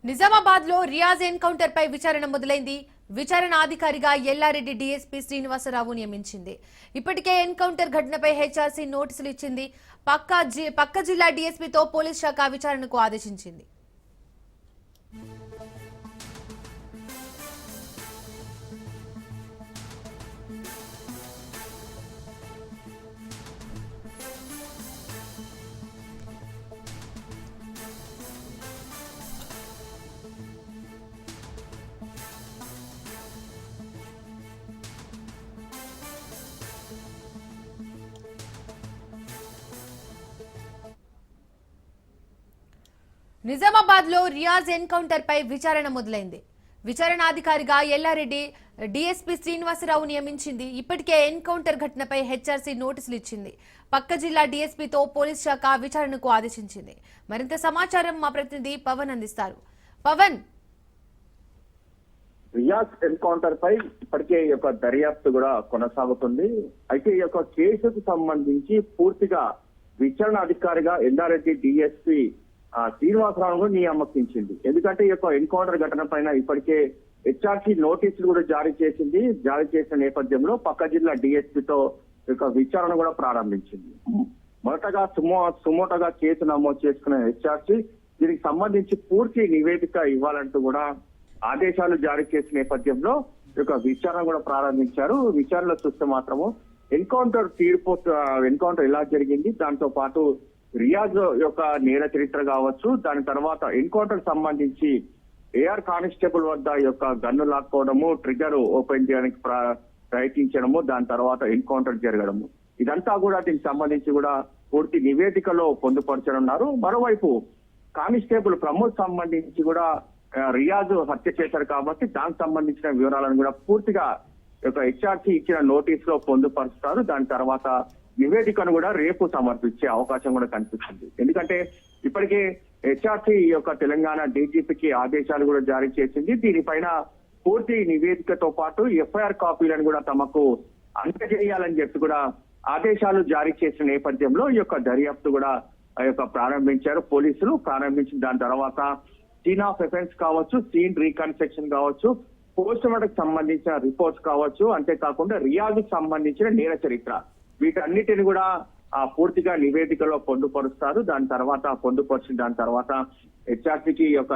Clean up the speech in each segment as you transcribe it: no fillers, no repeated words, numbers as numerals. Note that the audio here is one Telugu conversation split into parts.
నిజామాబాద్ లో రియాజ్ ఎన్కౌంటర్ పై విచారణ మొదలైంది. విచారణ అధికారిగా ఎల్లారెడ్డి డీఎస్పీ శ్రీనివాసరావు నియమించింది. ఇప్పటికే ఎన్కౌంటర్ ఘటనపై హెచ్ఆర్సీ నోటీసులు ఇచ్చింది. పక్క జిల్లా డీఎస్పీతో పోలీస్ శాఖ విచారణకు ఆదేశించింది. నిజామాబాద్ లో రియాజ్ ఎన్కౌంటర్ పై విచారణ మొదలైంది. విచారణాధికారిగా ఎల్లారెడ్డి డీఎస్పీ శ్రీనివాసరావు నియమించింది. ఇప్పటికే ఎన్కౌంటర్ ఘటనపై హెచ్ఆర్సీ నోటీసులు ఇచ్చింది. పక్క జిల్లా డీఎస్పీతో పోలీస్ శాఖ విచారణకు ఆదేశించింది. మరింత సమాచారం మా ప్రతినిధి పవన్ అందిస్తారు. పవన్, రియాజ్ ఎన్కౌంటర్ పై ఇప్పటికే ఈ యొక్క దర్యాప్తు కూడా కొనసాగుతుంది. అయితే ఈ యొక్క కేసుకు సంబంధించి పూర్తిగా విచారణ అధికారిగా ఎల్లారెడ్డి డీఎస్పీ శ్రీనివాసరావు నియామకించింది. ఎందుకంటే ఈ యొక్క ఎన్కౌంటర్ ఘటన పైన ఇప్పటికే హెచ్ఆర్సీ నోటీసులు కూడా జారీ చేసిన నేపథ్యంలో పక్క జిల్లా డీఎస్పీతో యొక్క విచారణ కూడా ప్రారంభించింది. మొదటగా సుమోటగా కేసు నమోదు చేసుకున్న హెచ్ఆర్సీ దీనికి సంబంధించి పూర్తి నివేదిక ఇవ్వాలంటూ కూడా ఆదేశాలు జారీ చేసిన నేపథ్యంలో ఈ యొక్క విచారణ కూడా ప్రారంభించారు. విచారణలో చూస్తే మాత్రము ఎన్కౌంటర్ ఎలా జరిగింది, దాంతో పాటు రియాజ్ యొక్క నేర చరిత్ర కావచ్చు, దాని తర్వాత ఎన్కౌంటర్ సంబంధించి ఏఆర్ కానిస్టేబుల్ వద్ద యొక్క గన్ను లాక్కోవడము, ట్రిగర్ ఓపెన్ చేయడానికి ప్రయత్నించడము, దాని తర్వాత ఎన్కౌంటర్ జరగడము, ఇదంతా కూడా దీనికి సంబంధించి కూడా పూర్తి నివేదికలో పొందుపరచనున్నారు. మరోవైపు కానిస్టేబుల్ ప్రమోద్ సంబంధించి కూడా రియాజ్ హత్య చేశారు కాబట్టి దానికి సంబంధించిన వివరాలను కూడా పూర్తిగా యొక్క హెచ్ఆర్సీ ఇచ్చిన నోటీస్ లో పొందుపరుస్తారు. దాని తర్వాత నివేదికను కూడా రేపు సమర్పించే అవకాశం కూడా కనిపిస్తుంది. ఎందుకంటే ఇప్పటికే హెచ్ఆర్సీ యొక్క తెలంగాణ డీజీపీకి ఆదేశాలు కూడా జారీ చేసింది. దీనిపైన పూర్తి నివేదికతో పాటు ఎఫ్ఐఆర్ కాపీలను కూడా తమకు అందజేయాలని చెప్పి కూడా ఆదేశాలు జారీ చేసిన నేపథ్యంలో ఈ యొక్క దర్యాప్తు కూడా ప్రారంభించారు పోలీసులు. ప్రారంభించిన దాని తర్వాత సీన్ ఆఫ్ ఎఫెన్స్ కావచ్చు, సీన్ రీకన్స్ట్రక్షన్ కావచ్చు, పోస్ట్ మార్టం సంబంధించిన రిపోర్ట్స్ కావచ్చు, అంతేకాకుండా రియాజ్కి సంబంధించిన నేర చరిత్ర, వీటన్నిటిని కూడా పూర్తిగా నివేదికలో పొందుపరుస్తారు. దాని తర్వాత హెచ్ఆర్సీకి యొక్క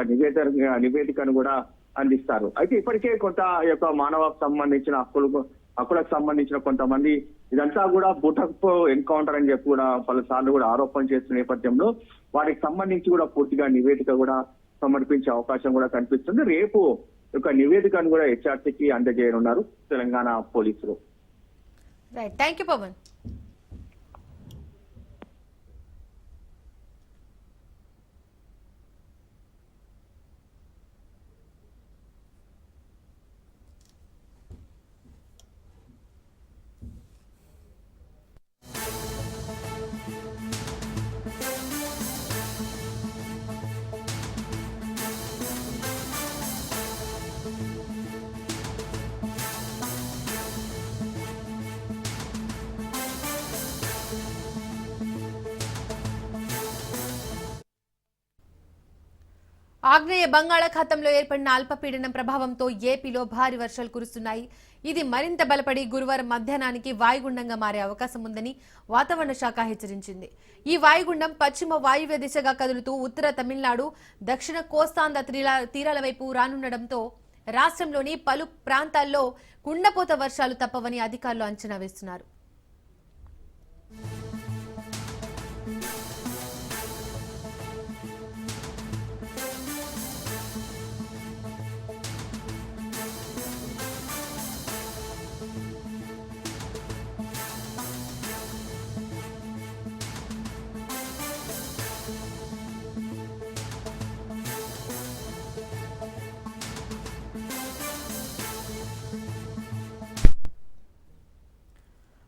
నివేదికను కూడా అందిస్తారు. అయితే ఇప్పటికే కొంత యొక్క మానవకు సంబంధించిన హక్కులకు సంబంధించిన కొంతమంది ఇదంతా కూడా బుటక్ ఎన్కౌంటర్ అని చెప్పి కూడా పలుసార్లు కూడా ఆరోపణ చేస్తున్న నేపథ్యంలో వారికి సంబంధించి కూడా పూర్తిగా నివేదిక కూడా సమర్పించే అవకాశం కూడా కనిపిస్తుంది. రేపు యొక్క నివేదికను కూడా హెచ్ఆర్సీకి అందజేయనున్నారు తెలంగాణ పోలీసులు. Right, thank you Pavan. ఆగ్నేయ బంగాళాఖాతంలో ఏర్పడిన అల్పపీడనం ప్రభావంతో ఏపీలో భారీ వర్షాలు కురుస్తున్నాయి. ఇది మరింత బలపడి గురువారం మధ్యాహ్నానికి వాయుగుండంగా మారే అవకాశం ఉందని వాతావరణ శాఖ హెచ్చరించింది. ఈ వాయుగుండం పశ్చిమ వాయువ్య దిశగా కదులుతూ ఉత్తర తమిళనాడు, దక్షిణ కోస్తాంధ్ర తీరాల వైపు రానుండటంతో రాష్ట్రంలోని పలు ప్రాంతాల్లో కుండపోత వర్షాలు తప్పవని అధికారులు అంచనా వేస్తున్నారు.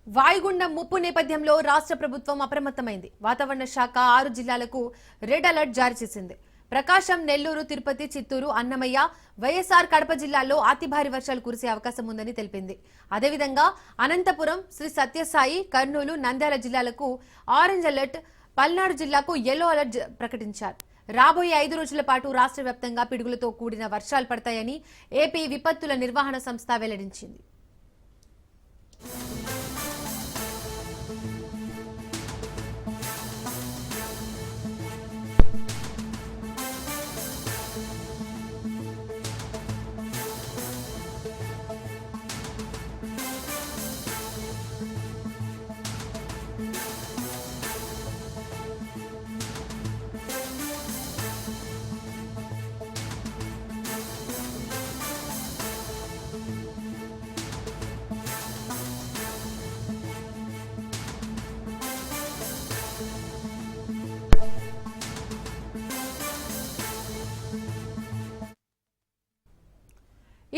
వాయుగుండం ముప్పు నేపథ్యంలో రాష్ట్ర ప్రభుత్వం అప్రమత్తమైంది. వాతావరణ శాఖ 6 జిల్లాలకు రెడ్ అలర్ట్ జారీ చేసింది. ప్రకాశం, నెల్లూరు, తిరుపతి, చిత్తూరు, అన్నమయ్య, వైఎస్ఆర్ కడప జిల్లాల్లో అతి భారీ వర్షాలు కురిసే అవకాశం ఉందని తెలిపింది. అదేవిధంగా అనంతపురం, శ్రీ సత్యసాయి, కర్నూలు, నంద్యాల జిల్లాలకు ఆరెంజ్ అలర్ట్, పల్నాడు జిల్లాకు yellow అలర్ట్ ప్రకటించారు. రాబోయే 5 రోజుల పాటు రాష్ట్ర వ్యాప్తంగా పిడుగులతో కూడిన వర్షాలు పడతాయని ఏపీ విపత్తుల నిర్వహణ సంస్థ వెల్లడించింది.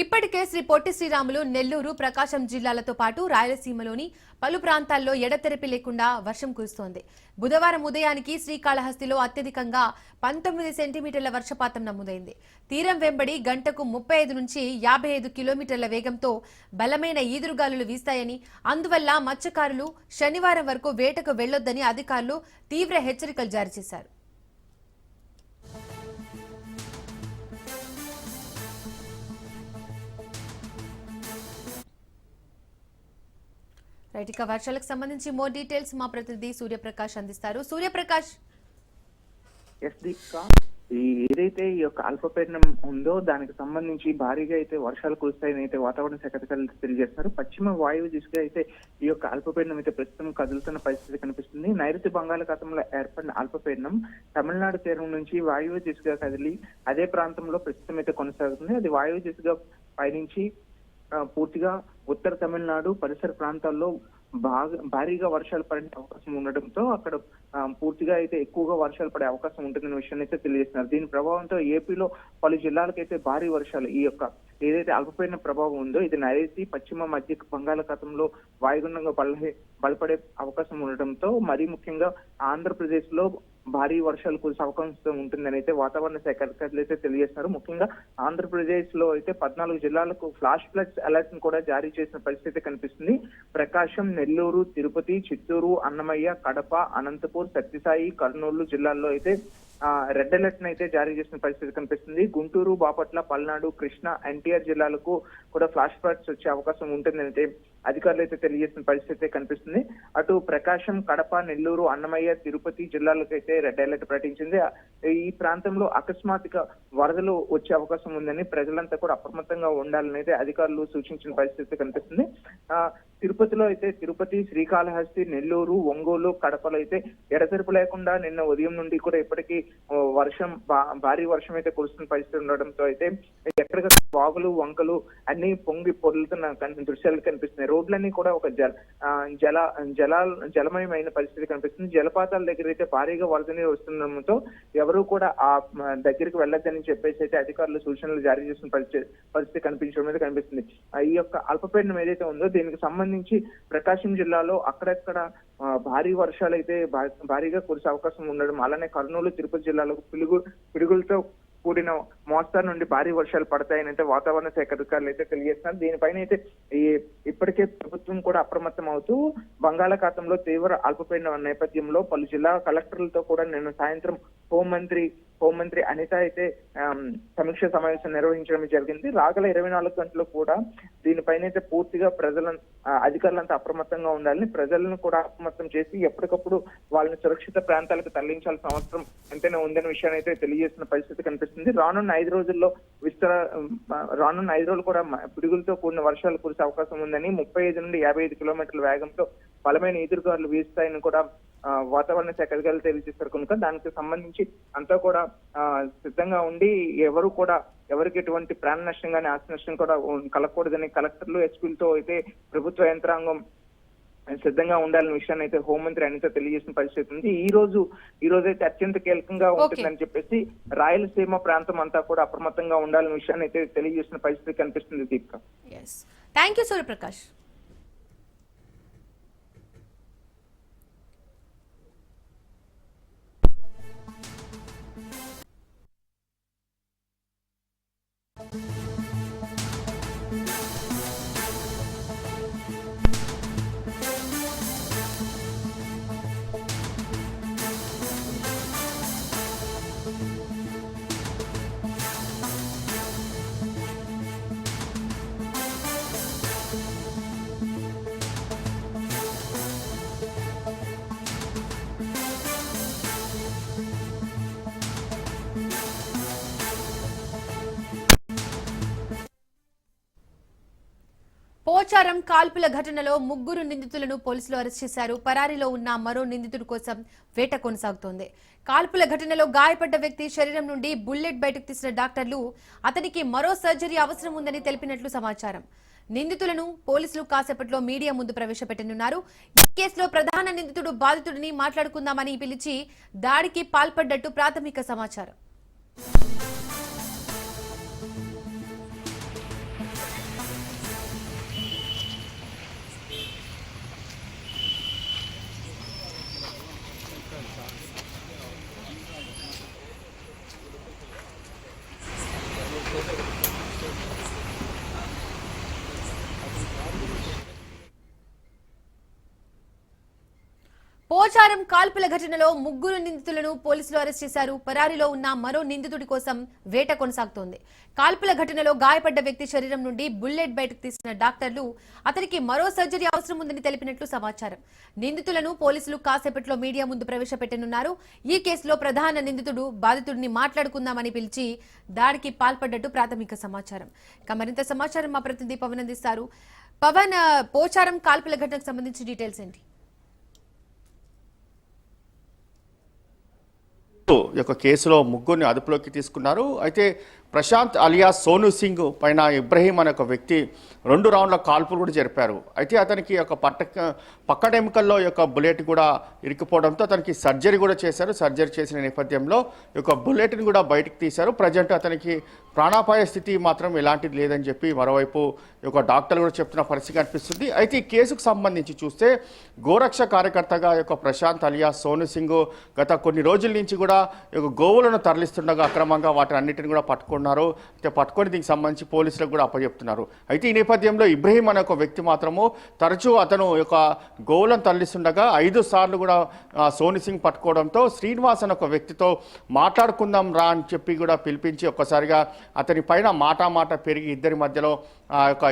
ఇప్పటికే శ్రీ పొట్టి శ్రీరాములు, నెల్లూరు, ప్రకాశం జిల్లాలతో పాటు రాయలసీమలోని పలు ప్రాంతాల్లో ఎడతెరిపి లేకుండా వర్షం కురుస్తోంది. బుధవారం ఉదయానికి శ్రీకాళహస్తిలో అత్యధికంగా 19 సెంటీమీటర్ల వర్షపాతం నమోదైంది. తీరం వెంబడి గంటకు 35 నుంచి 55 కిలోమీటర్ల వేగంతో బలమైన ఈదురుగాలులు వీస్తాయని, అందువల్ల మత్స్యకారులు శనివారం వరకు వేటకు వెళ్లొద్దని అధికారులు తీవ్ర హెచ్చరికలు జారీ చేశారు. రైట్, ఇక వర్షాలకు సంబంధించి మోర్ డీటెయిల్స్ మా ప్రతినిధి సూర్యప్రకాష్ అందిస్తారు. సూర్యప్రకాష్. ఏదైతే ఈ యొక్క అల్పపీడనం ఉందో దానికి సంబంధించి భారీగా అయితే వర్షాలు కురుస్తాయని అయితే వాతావరణ శాఖ అధికారులు తెలియజేస్తున్నారు. పశ్చిమ వాయువు దిశగా అయితే ఈ యొక్క అల్పపీడనం అయితే ప్రస్తుతం కదులుతున్న పరిస్థితి కనిపిస్తుంది. నైరుతి బంగాళాఖాతంలో ఏర్పడిన అల్పపీడనం తమిళనాడు తీరం నుంచి వాయువు దిశగా కదిలి అదే ప్రాంతంలో ప్రస్తుతం అయితే కొనసాగుతుంది. అది వాయువు దిశగా పయనించి పూర్తిగా ఉత్తర తమిళనాడు పరిసర ప్రాంతాల్లో భారీగా వర్షాలు పడే అవకాశం ఉండడంతో అక్కడ పూర్తిగా అయితే ఎక్కువగా వర్షాలు పడే అవకాశం ఉంటుందనే విషయాన్ని అయితే తెలియజేస్తున్నారు. దీని ప్రభావంతో ఏపీలో పలు జిల్లాలకైతే భారీ వర్షాలు, ఈ యొక్క ఏదైతే అల్పపీడన ప్రభావం ఉందో ఇది నైరుతి పశ్చిమ మధ్య బంగాళాఖాతంలో వాయుగుండంగా బలపడే అవకాశం ఉండటంతో మరీ ముఖ్యంగా ఆంధ్రప్రదేశ్ లో భారీ వర్షాలు కురిసే అవకాశం ఉంటుందని అయితే వాతావరణ శాఖ అధికారులు అయితే తెలియజేస్తున్నారు. ముఖ్యంగా ఆంధ్రప్రదేశ్ లో అయితే 14 జిల్లాలకు ఫ్లాష్ ఫ్లడ్స్ అలర్ట్ ను కూడా జారీ చేసిన పరిస్థితి కనిపిస్తుంది. ప్రకాశం, నెల్లూరు, తిరుపతి, చిత్తూరు, అన్నమయ్య, కడప, అనంతపూర్, సత్యసాయి, కర్నూలు జిల్లాల్లో అయితే రెడ్ అలర్ట్ అయితే జారీ చేసిన పరిస్థితి కనిపిస్తుంది. గుంటూరు, బాపట్ల, పల్నాడు, కృష్ణా, ఎన్టీఆర్ జిల్లాలకు కూడా ఫ్లాష్ ఫ్లడ్స్ వచ్చే అవకాశం ఉంటుందని అయితే అధికారులు అయితే తెలియజేసిన పరిస్థితి కనిపిస్తుంది. అటు ప్రకాశం, కడప, నెల్లూరు, అన్నమయ్య, తిరుపతి జిల్లాలకు అయితే రెడ్ అలర్ట్ ప్రకటించింది. ఈ ప్రాంతంలో అకస్మాత్తుగా వరదలు వచ్చే అవకాశం ఉందని ప్రజలంతా కూడా అప్రమత్తంగా ఉండాలని అయితే అధికారులు సూచించిన పరిస్థితి కనిపిస్తుంది. తిరుపతిలో అయితే తిరుపతి, శ్రీకాళహస్తి, నెల్లూరు, ఒంగోలు, కడపలో అయితే ఎడతెరిపి లేకుండా నిన్న ఉదయం నుండి కూడా ఇప్పటికీ భారీ వర్షం అయితే కురుస్తున్న పరిస్థితి ఉండడంతో అయితే ఎక్కడికక్కడ వాగులు, వంకలు అన్ని పొంగి పొర్లుతున్న దృశ్యాలు కనిపిస్తున్నాయి. రోడ్లన్నీ కూడా ఒక జలమయమైన పరిస్థితి కనిపిస్తుంది. జలపాతాల దగ్గర అయితే భారీగా వరద నీరు వస్తుండడంతో ఎవరు కూడా ఆ దగ్గరికి వెళ్ళొద్దని చెప్పేసి అయితే అధికారులు సూచనలు జారీ చేసిన పరిస్థితి కనిపించడం మీద కనిపిస్తుంది. ఈ యొక్క అల్పపీడనం ఏదైతే ఉందో దీనికి సంబంధించి ప్రకాశం జిల్లాలో అక్కడక్కడ భారీ వర్షాలు అయితే భారీగా కురిసే అవకాశం ఉండడం, అలానే కర్నూలు, తిరుపతి జిల్లాలకు పిడుగులతో కూడిన మోస్తరు నుండి భారీ వర్షాలు పడతాయని అయితే వాతావరణ శాఖ అధికారులు అయితే తెలియజేస్తున్నారు. దీనిపైన అయితే ఇప్పటికే ప్రభుత్వం కూడా అప్రమత్తం అవుతూ బంగాళాఖాతంలో తీవ్ర అల్పపీడనం నేపథ్యంలో పలు జిల్లా కలెక్టర్లతో కూడా నిన్న సాయంత్రం హోంమంత్రి అనిత అయితే సమీక్ష సమావేశం నిర్వహించడం జరిగింది. రాగల 24 గంటలు కూడా దీనిపైన అయితే పూర్తిగా అధికారులంతా అప్రమత్తంగా ఉండాలని, ప్రజలను కూడా అప్రమత్తం చేసి ఎప్పటికప్పుడు వాళ్ళని సురక్షిత ప్రాంతాలకు తరలించాల్సిన అవసరం ఎంతైనా ఉందనే విషయాన్ని అయితే తెలియజేసిన పరిస్థితి కనిపిస్తుంది. రానున్న 5 రోజుల్లో రానున్న 5 రోజులు కూడా పిడుగులతో కూడిన వర్షాలు కురిసే అవకాశం ఉందని, 35 నుండి 55 కిలోమీటర్ల వేగంతో బలమైన ఎదురుగాలు వీస్తాయని కూడా వాతావరణ శాఖ అధికారులు తెలియజేస్తారు. కనుక దానికి సంబంధించి అంతా కూడా సిద్ధంగా ఉండి ఎవరికి ఎటువంటి ప్రాణ నష్టం కానీ ఆస్తి నష్టం కూడా కలగకూడదని కలెక్టర్లు, ఎస్పీలతో అయితే ప్రభుత్వ యంత్రాంగం సిద్ధంగా ఉండాలనే విషయాన్ని అయితే హోంమంత్రి అనిత తెలియజేసిన పరిస్థితి ఉంది. ఈ రోజైతే అత్యంత కీలకంగా ఉంటుందని చెప్పేసి రాయలసీమ ప్రాంతం అంతా కూడా అప్రమత్తంగా ఉండాలనే విషయాన్ని అయితే తెలియజేసిన పరిస్థితి కనిపిస్తుంది. దీపిక. Thank you Suryaprakash. పోచారం కాల్పుల ఘటనలో 3 నిందితులను పోలీసులు అరెస్ట్ చేశారు. పరారీలో ఉన్న మరో నిందితుడి కోసం వేట కొనసాగుతోంది. కాల్పుల ఘటనలో గాయపడ్డ వ్యక్తి శరీరం నుండి బుల్లెట్ బయటకు తీసిన డాక్టర్లు అతనికి మరో సర్జరీ అవసరం ఉందని తెలిపినట్లు సమాచారం. నిందితులను పోలీసులు కాసేపట్లో మీడియా ముందు ప్రవేశపెట్టనున్నారు. ఈ కేసులో ప్రధాన నిందితుడు బాధితుడిని మాట్లాడుకుందామని పిలిచి దాడికి పాల్పడ్డట్టు ప్రాథమిక సమాచారం. పోచారం కాల్పుల ఘటనలో 3 నిందితులను పోలీసులు అరెస్ట్ చేశారు. పరారీలో ఉన్న మరో నిందితుడి కోసం వేట కొనసాగుతోంది. కాల్పుల ఘటనలో గాయపడ్డ వ్యక్తి శరీరం నుండి బుల్లెట్ బయటకు తీసిన డాక్టర్లు అతనికి మరో సర్జరీ అవసరం ఉందని తెలిపినట్లు సమాచారం. నిందితులను పోలీసులు కాసేపట్లో మీడియా ముందు ప్రవేశపెట్టనున్నారు. ఈ కేసులో ప్రధాన నిందితుడు బాధితుడిని మాట్లాడుకుందామని పిలిచి దాడికి పాల్పడ్డట్టు ప్రాథమిక సమాచారం. ఇక మరింత సమాచారం మా ప్రతినిధి పవన్ అందిస్తారు. పవన్, పోచారం కాల్పుల ఘటనకు సంబంధించి డీటెయిల్స్ ఏంటి? యొక్క కేసులో 3 అదుపులోకి తీసుకున్నారు. అయితే ప్రశాంత్ అలియాస్ సోను సింగ్ పైన ఇబ్రహీం అనే ఒక వ్యక్తి 2 రౌండ్ల కాల్పులు కూడా జరిపారు. అయితే అతనికి ఒక పక్కన ఎముకల్లో యొక్క బుల్లెట్ కూడా ఇరికిపోవడంతో అతనికి సర్జరీ కూడా చేశారు. సర్జరీ చేసిన నేపథ్యంలో యొక్క బుల్లెట్ని కూడా బయటకు తీశారు. ప్రజెంట్ అతనికి ప్రాణాపాయ స్థితి మాత్రం ఎలాంటిది లేదని చెప్పి మరోవైపు యొక్క డాక్టర్లు కూడా చెప్తున్న పరిస్థితి కనిపిస్తుంది. అయితే ఈ కేసుకు సంబంధించి చూస్తే గోరక్ష కార్యకర్తగా యొక్క ప్రశాంత్ అలియాస్ సోను సింగ్ గత కొన్ని రోజుల నుంచి కూడా గోవులను తరలిస్తుండగా అక్రమంగా వాటిని అన్నిటిని కూడా పట్టుకున్నారు. అయితే పట్టుకొని దీనికి సంబంధించి పోలీసులకు కూడా అప్పచెప్తున్నారు. అయితే ఈ నేపథ్యంలో ఇబ్రహీం అనే ఒక వ్యక్తి మాత్రము తరచూ అతను యొక్క గోవులను తరలిస్తుండగా 5 సార్లు కూడా సోను సింగ్ పట్టుకోవడంతో శ్రీనివాస్ అనే ఒక వ్యక్తితో మాట్లాడుకుందాం రా అని చెప్పి కూడా పిలిపించి ఒక్కసారిగా అతని పైన మాట పెరిగి ఇద్దరి మధ్యలో యొక్క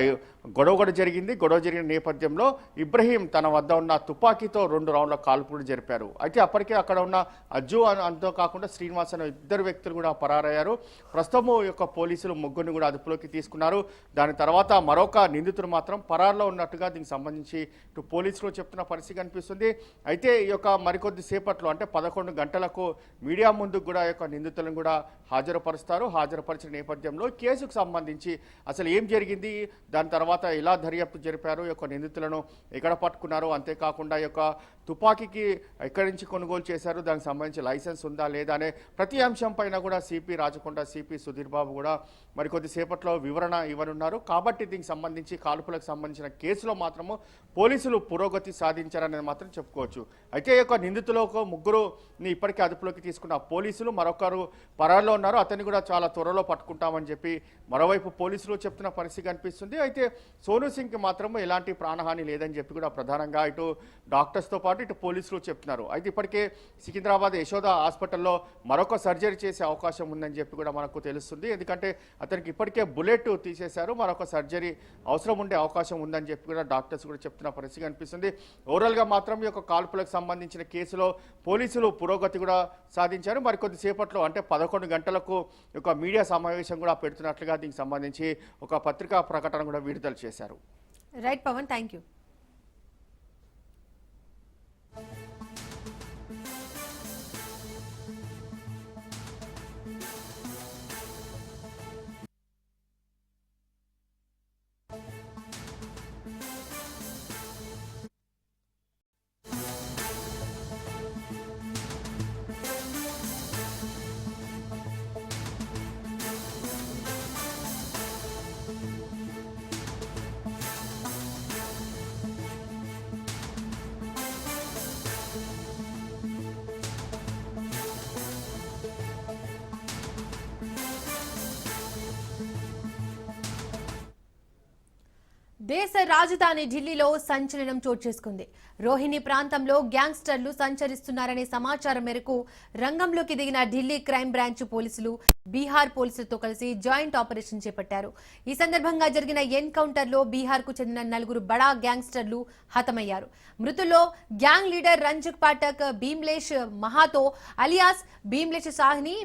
గొడవ జరిగింది. గొడవ జరిగిన నేపథ్యంలో ఇబ్రహీం తన వద్ద ఉన్న తుపాకీతో 2 రౌండ్ల కాల్పులు జరిపారు. అయితే అప్పటికే అక్కడ ఉన్న అజ్జు అంతో కాకుండా శ్రీనివాస్ అనే 2 వ్యక్తులు కూడా పరారయ్యారు. ప్రస్తుతము యొక్క పోలీసులు 3 కూడా అదుపులోకి తీసుకున్నారు. దాని తర్వాత మరొక నిందితుడు మాత్రం పరారులో ఉన్నట్టుగా దీనికి సంబంధించి ఇటు పోలీసులు చెప్తున్న పరిస్థితి కనిపిస్తుంది. అయితే ఈ యొక్క మరికొద్ది సేపట్లో అంటే 11 గంటలకు మీడియా ముందుకు కూడా యొక్క నిందితులను కూడా హాజరుపరుస్తారు. హాజరుపరిచిన నేపథ్యంలో కేసుకు సంబంధించి అసలు ఏం జరిగింది, దాని తర్వాత ఎలా దర్యాప్తు జరిపారు, యొక్క నిందితులను ఎక్కడ పట్టుకున్నారు, అంతేకాకుండా యొక్క తుపాకీకి ఎక్కడి నుంచి కొనుగోలు చేశారు, దానికి సంబంధించి లైసెన్స్ ఉందా లేదా అనే ప్రతి అంశం పైన కూడా సిపి రాజకొండ, సిపి సుధీర్ బాబు కూడా మరికొద్ది సేపట్లో వివరణ ఇవ్వనున్నారు. కాబట్టి దీనికి సంబంధించి కాల్పులకు సంబంధించిన కేసులో మాత్రము పోలీసులు పురోగతి సాధించారనేది మాత్రం చెప్పుకోవచ్చు. అయితే ఈ యొక్క నిందితులు 3 ఇప్పటికే అదుపులోకి తీసుకున్న పోలీసులు మరొకరు పరారులో ఉన్నారు. అతన్ని కూడా చాలా త్వరలో పట్టుకుంటామని చెప్పి మరోవైపు పోలీసులు చెప్తున్న పరిస్థితి కనిపిస్తుంది. అయితే సోను సింగ్కి మాత్రం ఎలాంటి ప్రాణహాని లేదని చెప్పి కూడా ప్రధానంగా ఇటు డాక్టర్స్తో పాటు ఇటు పోలీసులు చెప్తున్నారు. అయితే ఇప్పటికే సికింద్రాబాద్ యశోద హాస్పిటల్లో మరొక సర్జరీ చేసే అవకాశం ఉందని చెప్పి కూడా మనకు తెలుస్తుంది. ఎందుకంటే అతనికి ఇప్పటికే బుల్లెట్ తీసేశారు, మరొక సర్జరీ అవసరం ఉండే అవకాశం ఉందని చెప్పి కూడా డాక్టర్స్ కూడా చెప్తున్న పరిస్థితి కనిపిస్తుంది. ఓవరాల్గా మాత్రం ఈ యొక్క కాల్పులకు సంబంధించిన కేసులో పోలీసులు పురోగతి కూడా సాధించారు. మరికొద్ది సేపట్లో అంటే 11 గంటలకు ఒక మీడియా సమావేశం కూడా పెడుతున్నట్లుగా దీనికి సంబంధించి ఒక పత్రికా ప్రకటన కూడా విడుదల చేశారు. Right Pavan, thank you. దేశ రాజధాని ఢిల్లీలో సంచలనం చోటు చేసుకుంది. రోహిణి ప్రాంతంలో గ్యాంగ్స్టర్లు సంచరిస్తున్నారనే సమాచారం మేరకు రంగంలోకి దిగిన ఢిల్లీ క్రైమ్ బ్రాంచ్ పోలీసులు బీహార్ పోలీసులతో కలిసి జాయింట్ ఆపరేషన్ చేపట్టారు. ఈ సందర్భంగా జరిగిన ఎన్కౌంటర్లో బీహార్కు చెందిన 4 బడా గ్యాంగ్స్టర్లు హతమయ్యారు. మృతుల్లో gang leader రంజక్ Pathak, భీమ్లేష్ మహాతో alias భీమ్లేష్ Sawhney,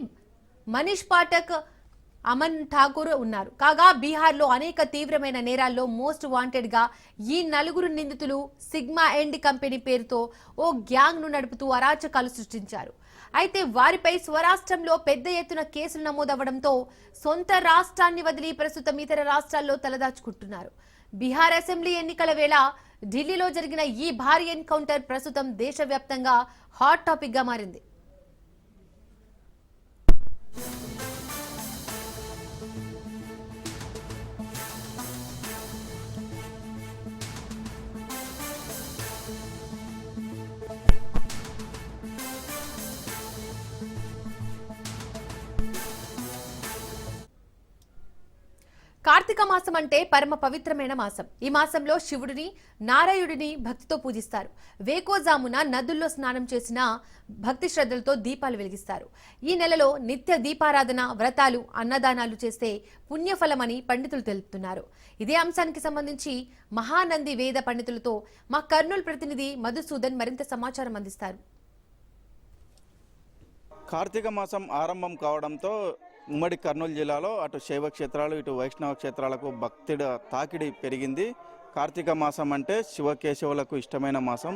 Manish Pathak, Aman Thakur ఉన్నారు. కాగా బీహార్లో అనేక తీవ్రమైన నేరాల్లో మోస్ట్ వాంటెడ్ గా ఈ 4 నిందితులు సిగ్మా ఎండ్ కంపెనీ పేరుతో ఓ గ్యాంగ్ ను నడుపుతూ అరాచకాలు సృష్టించారు. అయితే వారిపై స్వరాష్ట్రంలో పెద్ద ఎత్తున కేసులు నమోదవడంతో సొంత రాష్ట్రాన్ని వదిలి ప్రస్తుతం ఇతర రాష్ట్రాల్లో తలదాచుకుంటున్నారు. బీహార్ అసెంబ్లీ ఎన్నికల వేళ ఢిల్లీలో జరిగిన ఈ భారీ ఎన్కౌంటర్ ప్రస్తుతం దేశవ్యాప్తంగా హాట్ టాపిక్ గా మారింది. కార్తీక మాసం అంటే పరమ పవిత్రమైన మాసం. ఈ మాసంలో శివుడిని, నారాయణుడిని భక్తితో పూజిస్తారు. వేకోజామున నదుల్లో స్నానం చేసిన భక్తి శ్రద్ధలతో దీపాలు వెలిగిస్తారు. ఈ నెలలో నిత్య దీపారాధన, వ్రతాలు, అన్నదానాలు చేస్తే పుణ్యఫలమని పండితులు తెలుపుతున్నారు. ఇదే అంశానికి సంబంధించి మహానంది వేద పండితులతో మా కర్నూలు ప్రతినిధి మధుసూదన్ మరింత సమాచారం అందిస్తారు. కార్తీక మాసం ఆరంభం కావడంతో ఉమ్మడి కర్నూలు జిల్లాలో అటు శైవ క్షేత్రాలు ఇటు వైష్ణవ క్షేత్రాలకు భక్తి తాకిడి పెరిగింది. కార్తీక మాసం అంటే శివకేశవులకు ఇష్టమైన మాసం.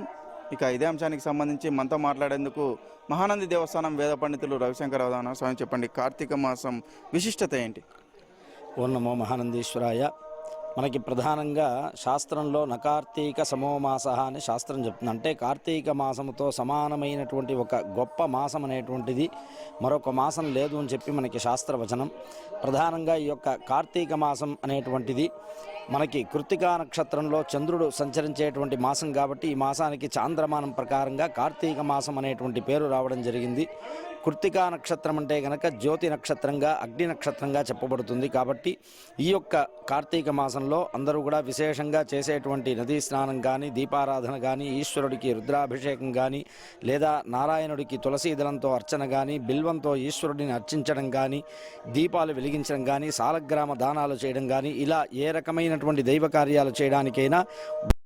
ఇక ఇదే అంశానికి సంబంధించి మనతో మాట్లాడేందుకు మహానంది దేవస్థానం వేద పండితులు రవిశంకర్ అవధాన స్వామి, చెప్పండి, కార్తీక మాసం విశిష్టత ఏంటి? ఓం నమో మహానందీశ్వరాయ. మనకి ప్రధానంగా శాస్త్రంలో నకార్తీక సమోమాస అని శాస్త్రం చెప్తుంది. అంటే కార్తీక మాసముతో సమానమైనటువంటి ఒక గొప్ప మాసం అనేటువంటిది మరొక మాసం లేదు అని చెప్పి మనకి శాస్త్రవచనం. ప్రధానంగా ఈ యొక్క కార్తీక మాసం అనేటువంటిది మనకి కృత్తికా నక్షత్రంలో చంద్రుడు సంచరించేటువంటి మాసం కాబట్టి ఈ మాసానికి చాంద్రమానం ప్రకారంగా కార్తీక మాసం అనేటువంటి పేరు రావడం జరిగింది. కృత్తికా నక్షత్రం అంటే కనుక జ్యోతి నక్షత్రంగా, అగ్ని నక్షత్రంగా చెప్పబడుతుంది. కాబట్టి ఈ యొక్క కార్తీక మాసంలో అందరూ కూడా విశేషంగా చేసేటువంటి నదీ స్నానం కానీ, దీపారాధన కానీ, ఈశ్వరుడికి రుద్రాభిషేకం కానీ, లేదా నారాయణుడికి తులసీ దళంతో అర్చన కానీ, బిల్వంతో ఈశ్వరుడిని అర్చించడం కానీ, దీపాలు వెలిగించడం కానీ, సాలగ్రామ దానాలు చేయడం కానీ, ఇలా ఏ రకమైనటువంటి దైవ కార్యాలు చేయడానికైనా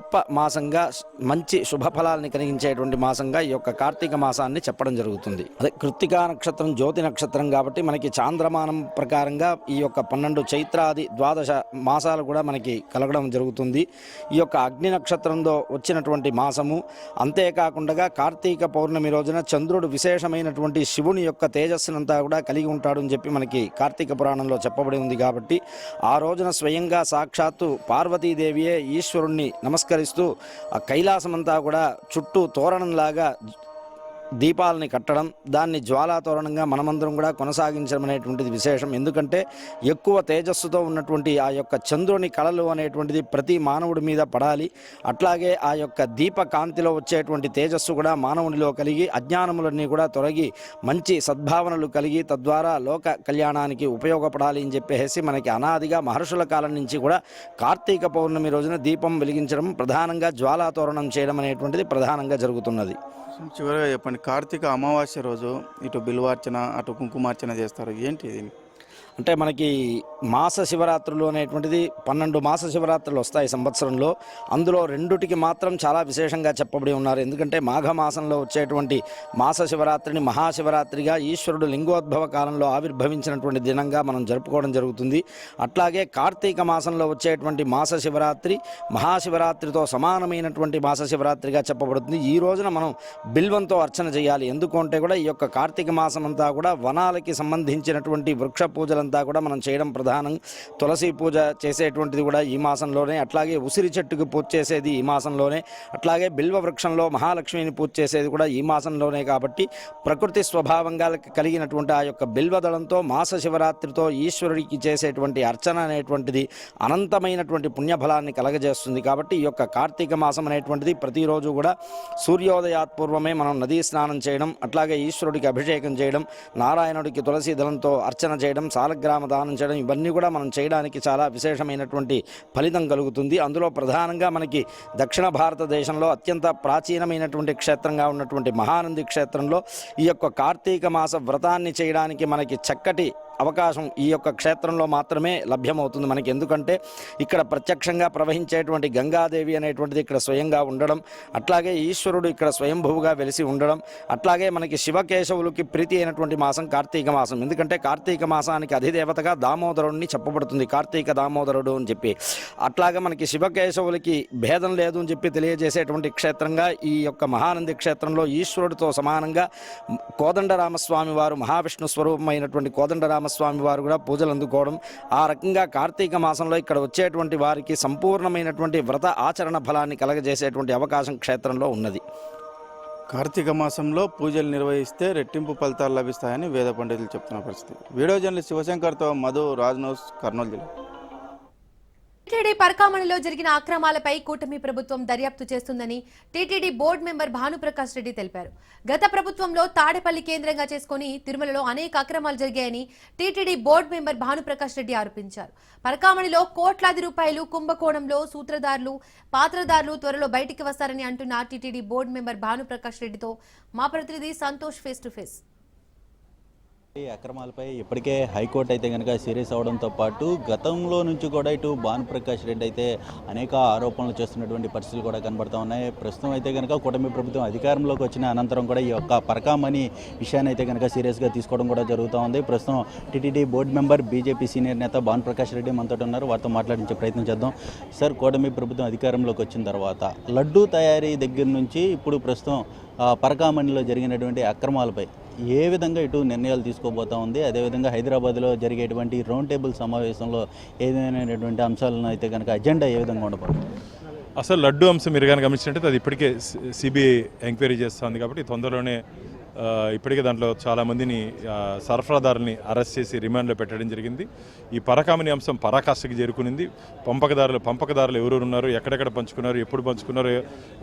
గొప్ప మాసంగా, మంచి శుభఫలాల్ని కలిగించేటువంటి మాసంగా ఈ యొక్క కార్తీక మాసాన్ని చెప్పడం జరుగుతుంది. అదే కృత్తికా నక్షత్రం జ్యోతి నక్షత్రం కాబట్టి మనకి చాంద్రమానం ప్రకారంగా ఈ యొక్క 12 చైత్రాది 12 మాసాలు కూడా మనకి కలగడం జరుగుతుంది. ఈ యొక్క అగ్ని నక్షత్రంలో వచ్చినటువంటి మాసము. అంతేకాకుండా కార్తీక పౌర్ణమి రోజున చంద్రుడు విశేషమైనటువంటి శివుని యొక్క తేజస్సునంతా కూడా కలిగి ఉంటాడని చెప్పి మనకి కార్తీక పురాణంలో చెప్పబడి ఉంది. కాబట్టి ఆ రోజున స్వయంగా సాక్షాత్తు పార్వతీదేవియే ఈశ్వరుణ్ణి నమస్కరిస్తూ ఆ కైలాసమంతా కూడా చుట్టూ తోరణంలాగా దీపాలని కట్టడం, దాన్ని జ్వాలా తోరణంగా మనమందరం కూడా కొనసాగించడం అనేటువంటిది విశేషం. ఎందుకంటే ఎక్కువ తేజస్సుతో ఉన్నటువంటి ఆ యొక్క చంద్రుని కళలు అనేటువంటిది ప్రతి మానవుడి మీద పడాలి. అట్లాగే ఆ యొక్క దీప కాంతిలో వచ్చేటువంటి తేజస్సు కూడా మానవునిలో కలిగి అజ్ఞానములన్నీ కూడా తొలగి మంచి సద్భావనలు కలిగి తద్వారా లోక కళ్యాణానికి ఉపయోగపడాలి అని చెప్పేసి మనకి అనాదిగా మహర్షుల కాలం నుంచి కూడా కార్తీక పౌర్ణమి రోజున దీపం వెలిగించడం, ప్రధానంగా జ్వాలా తోరణం చేయడం అనేటువంటిది ప్రధానంగా జరుగుతున్నది. చివరిగా చెప్పండి, కార్తీక అమావాస్య రోజు ఇటు బిల్వార్చన అటు కుంకుమార్చన చేస్తారు, ఏంటి ఇది? అంటే మనకి మాస శివరాత్రులు అనేటువంటిది 12 మాస శివరాత్రులు వస్తాయి సంవత్సరంలో. అందులో 2టికి మాత్రం చాలా విశేషంగా చెప్పబడి ఉన్నారు. ఎందుకంటే మాఘమాసంలో వచ్చేటువంటి మాస శివరాత్రిని మహాశివరాత్రిగా ఈశ్వరుడు లింగోద్భవ కాలంలో ఆవిర్భవించినటువంటి దినంగా మనం జరుపుకోవడం జరుగుతుంది. అట్లాగే కార్తీక మాసంలో వచ్చేటువంటి మాస శివరాత్రి మహాశివరాత్రితో సమానమైనటువంటి మాస శివరాత్రిగా చెప్పబడుతుంది. ఈ రోజున మనం బిల్వంతో అర్చన చేయాలి. ఎందుకంటే కూడా ఈ యొక్క కార్తీక మాసం అంతా కూడా వనాలకి సంబంధించినటువంటి వృక్ష పూజలంతా కూడా మనం చేయడం ప్రధానం. తులసి పూజ చేసేటువంటిది కూడా ఈ మాసంలోనే, అట్లాగే ఉసిరి చెట్టుకు పూజ చేసేది ఈ మాసంలోనే, అట్లాగే బిల్వ వృక్షంలో మహాలక్ష్మిని పూజ చేసేది కూడా ఈ మాసంలోనే. కాబట్టి ప్రకృతి స్వభావంగా కలిగినటువంటి ఆ యొక్క బిల్వదళంతో మాస శివరాత్రితో ఈశ్వరుడికి చేసేటువంటి అర్చన అనేటువంటిది అనంతమైనటువంటి పుణ్యఫలాన్ని కలగజేస్తుంది. కాబట్టి ఈ యొక్క కార్తీక మాసం అనేటువంటిది ప్రతిరోజు కూడా సూర్యోదయాత్ పూర్వమే మనం నదీ స్నానం చేయడం, అట్లాగే ఈశ్వరుడికి అభిషేకం చేయడం, నారాయణుడికి తులసి దళంతో అర్చన చేయడం, సాలగ్రామ దానం చేయడం, ఇవన్నీ కూడా మనం చేయడానికి చాలా విశేషమైనటువంటి ఫలితం కలుగుతుంది. అందులో ప్రధానంగా మనకి దక్షిణ భారతదేశంలో అత్యంత ప్రాచీనమైనటువంటి క్షేత్రంగా ఉన్నటువంటి మహానంది క్షేత్రంలో ఈ యొక్క కార్తీక మాస వ్రతాన్ని చేయడానికి మనకి చక్కటి అవకాశం ఈ యొక్క క్షేత్రంలో మాత్రమే లభ్యమవుతుంది మనకి. ఎందుకంటే ఇక్కడ ప్రత్యక్షంగా ప్రవహించేటువంటి గంగాదేవి అనేటువంటిది ఇక్కడ స్వయంగా ఉండడం, అట్లాగే ఈశ్వరుడు ఇక్కడ స్వయంభువుగా వెలిసి ఉండడం, అట్లాగే మనకి శివకేశవులకి ప్రీతి అయినటువంటి మాసం కార్తీక మాసం. ఎందుకంటే కార్తీక మాసానికి అధిదేవతగా దామోదరుడిని చెప్పబడుతుంది, కార్తీక దామోదరుడు అని చెప్పి. అట్లాగే మనకి శివకేశవులకి భేదం లేదు అని చెప్పి తెలియజేసేటువంటి క్షేత్రంగా ఈ యొక్క మహానంది క్షేత్రంలో ఈశ్వరుడితో సమానంగా కోదండరామస్వామి వారు, మహావిష్ణు స్వరూపమైనటువంటి కోదండరామస్వామి వారు కూడా పూజలు అందుకోవడం, ఆ రకంగా కార్తీక మాసంలో ఇక్కడ వచ్చేటువంటి వారికి సంపూర్ణమైనటువంటి వ్రత ఆచరణ ఫలాన్ని కలగజేసేటువంటి అవకాశం క్షేత్రంలో ఉన్నది. కార్తీక మాసంలో పూజలు నిర్వహిస్తే రెట్టింపు ఫలితాలు లభిస్తాయని వేద పండితులు చెప్తున్న పరిస్థితి. వీడియో జర్నలిస్ట్ శివశంకర్తో మధు, రాజ్ న్యూస్, కర్నూలు జిల్లా. టీటీడీ పరకామణిలో జరిగిన అక్రమాలపై కూటమి ప్రభుత్వం దర్యాప్తు చేస్తుందని TTD board member Bhanuprakash Reddy తెలిపారు. గత ప్రభుత్వంలో తాడేపల్లి కేంద్రంగా చేసుకుని తిరుమలలో అనేక అక్రమాలు జరిగాయని TTD board member Bhanuprakash Reddy ఆరోపించారు. పరకామణిలో కోట్లాది రూపాయలు కుంభకోణంలో సూత్రధారులు, పాత్రధారులు త్వరలో బయటికి వస్తారని అంటున్న టీటీడీ బోర్డు మెంబర్ భానుప్రకాష్ రెడ్డితో మా ప్రతినిధి సంతోష్ ఫేస్ టు ఫేస్. ఈ అక్రమాలపై ఇప్పటికే హైకోర్టు అయితే కనుక సీరియస్ అవడంతో పాటు గతంలో నుంచి కూడా ఇటు భానుప్రకాష్ రెడ్డి అయితే అనేక ఆరోపణలు చేస్తున్నటువంటి పరిస్థితులు కూడా కనబడుతూ ఉన్నాయి. ప్రస్తుతం అయితే కనుక కూటమి ప్రభుత్వం అధికారంలోకి వచ్చిన అనంతరం కూడా ఈ యొక్క పరకామణి విషయాన్ని అయితే కనుక సీరియస్గా తీసుకోవడం కూడా జరుగుతూ ఉంది. ప్రస్తుతం TTD board member, BJP senior నేత భానుప్రకాష్ రెడ్డి మనతో ఉన్నారు. వారితో మాట్లాడించే ప్రయత్నం చేద్దాం. సార్, కూటమి ప్రభుత్వం అధికారంలోకి వచ్చిన తర్వాత లడ్డూ తయారీ దగ్గర నుంచి ఇప్పుడు ప్రస్తుతం పరకామణిలో జరిగినటువంటి అక్రమాలపై ఏ విధంగా ఇటు నిర్ణయాలు తీసుకోబోతా ఉంది, అదేవిధంగా హైదరాబాద్లో జరిగేటువంటి రౌండ్ టేబుల్ సమావేశంలో ఏదైనటువంటి అంశాలను అయితే కనుక అజెండా ఏ విధంగా ఉండబోతుంది? అసలు లడ్డు అంశం మీరు కానీ గమనించినట్టు అది ఇప్పటికే సిబిఐ ఎంక్వైరీ చేస్తుంది కాబట్టి తొందరలోనే ఇప్పటికే దాంట్లో చాలామందిని సరఫరాదారుల్ని అరెస్ట్ చేసి రిమాండ్లో పెట్టడం జరిగింది. ఈ పరకామణి అంశం పరాకాష్ఠకి చేరుకునింది. పంపకదారులు ఎవరెవరు ఉన్నారు, ఎక్కడెక్కడ పంచుకున్నారు, ఎప్పుడు పంచుకున్నారో,